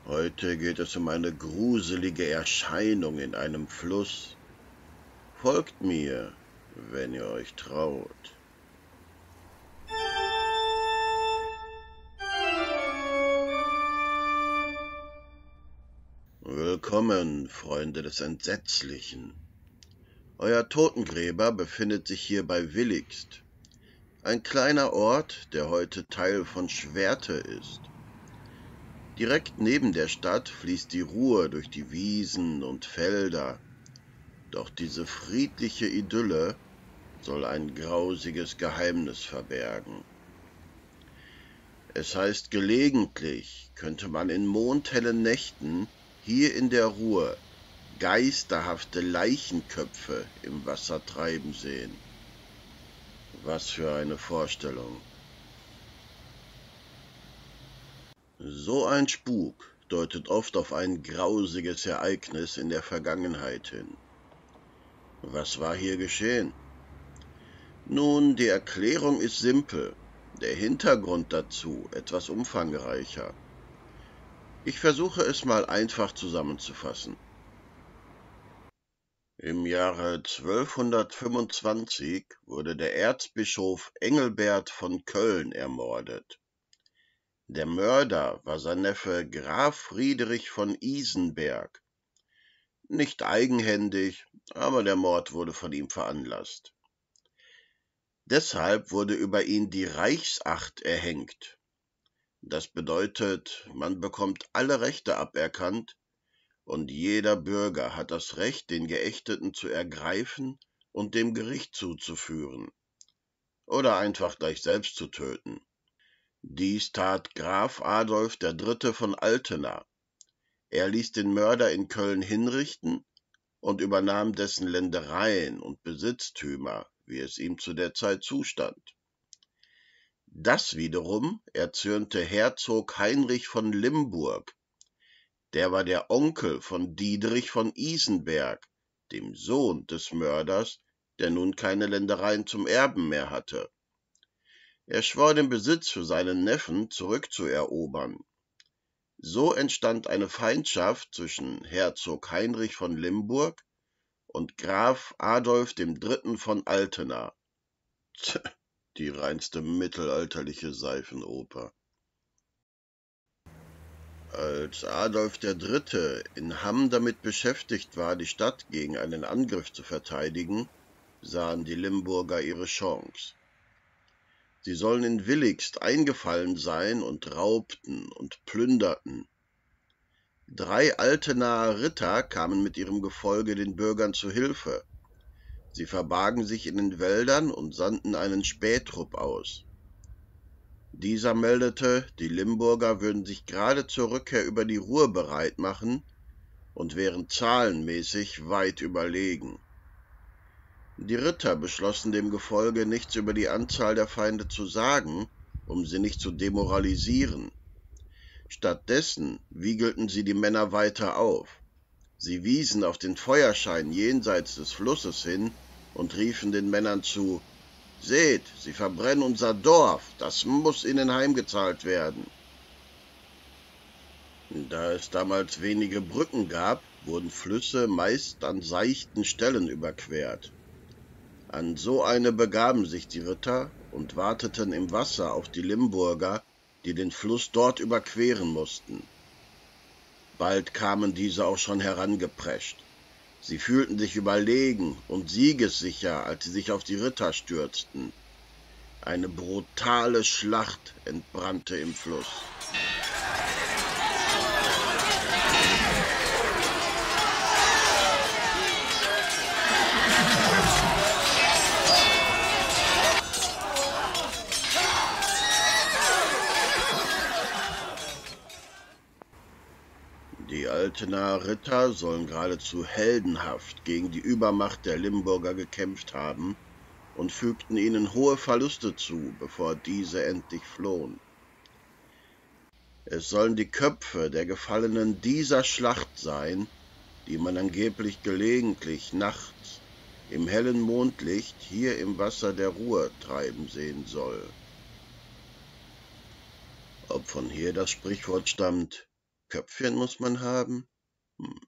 Heute geht es um eine gruselige Erscheinung in einem Fluss. Folgt mir, wenn ihr euch traut. Willkommen, Freunde des Entsetzlichen. Euer Totengräber befindet sich hier bei Willigst, ein kleiner Ort, der heute Teil von Schwerte ist. Direkt neben der Stadt fließt die Ruhr durch die Wiesen und Felder, doch diese friedliche Idylle soll ein grausiges Geheimnis verbergen. Es heißt, gelegentlich könnte man in mondhellen Nächten hier in der Ruhr geisterhafte Leichenköpfe im Wasser treiben sehen. Was für eine Vorstellung. So ein Spuk deutet oft auf ein grausiges Ereignis in der Vergangenheit hin. Was war hier geschehen? Nun, die Erklärung ist simpel, der Hintergrund dazu etwas umfangreicher. Ich versuche es mal einfach zusammenzufassen. Im Jahre 1225 wurde der Erzbischof Engelbert von Köln ermordet. Der Mörder war sein Neffe Graf Friedrich von Isenberg. Nicht eigenhändig, aber der Mord wurde von ihm veranlasst. Deshalb wurde über ihn die Reichsacht erhängt. Das bedeutet, man bekommt alle Rechte aberkannt und jeder Bürger hat das Recht, den Geächteten zu ergreifen und dem Gericht zuzuführen oder einfach gleich selbst zu töten. Dies tat Graf Adolf III. Von Altena. Er ließ den Mörder in Köln hinrichten und übernahm dessen Ländereien und Besitztümer, wie es ihm zu der Zeit zustand. Das wiederum erzürnte Herzog Heinrich von Limburg. Der war der Onkel von Diederich von Isenberg, dem Sohn des Mörders, der nun keine Ländereien zum Erben mehr hatte. Er schwor den Besitz für seinen Neffen zurückzuerobern. So entstand eine Feindschaft zwischen Herzog Heinrich von Limburg und Graf Adolf III. Von Altena. Die reinste mittelalterliche Seifenoper. Als Adolf III. In Hamm damit beschäftigt war, die Stadt gegen einen Angriff zu verteidigen, sahen die Limburger ihre Chance. Sie sollen in Willigst eingefallen sein und raubten und plünderten. 3 Altenaer Ritter kamen mit ihrem Gefolge den Bürgern zu Hilfe. Sie verbargen sich in den Wäldern und sandten einen Spähtrupp aus. Dieser meldete, die Limburger würden sich gerade zur Rückkehr über die Ruhr bereit machen und wären zahlenmäßig weit überlegen. Die Ritter beschlossen dem Gefolge nichts über die Anzahl der Feinde zu sagen, um sie nicht zu demoralisieren. Stattdessen wiegelten sie die Männer weiter auf. Sie wiesen auf den Feuerschein jenseits des Flusses hin und riefen den Männern zu: »Seht, sie verbrennen unser Dorf, das muss ihnen heimgezahlt werden.« Da es damals wenige Brücken gab, wurden Flüsse meist an seichten Stellen überquert. An so eine begaben sich die Ritter und warteten im Wasser auf die Limburger, die den Fluss dort überqueren mussten. Bald kamen diese auch schon herangeprescht. Sie fühlten sich überlegen und siegessicher, als sie sich auf die Ritter stürzten. Eine brutale Schlacht entbrannte im Fluss. Die Altenaer Ritter sollen geradezu heldenhaft gegen die Übermacht der Limburger gekämpft haben und fügten ihnen hohe Verluste zu, bevor diese endlich flohen. Es sollen die Köpfe der Gefallenen dieser Schlacht sein, die man angeblich gelegentlich nachts im hellen Mondlicht hier im Wasser der Ruhr treiben sehen soll. Ob von hier das Sprichwort stammt, Köpfchen muss man haben? Hm.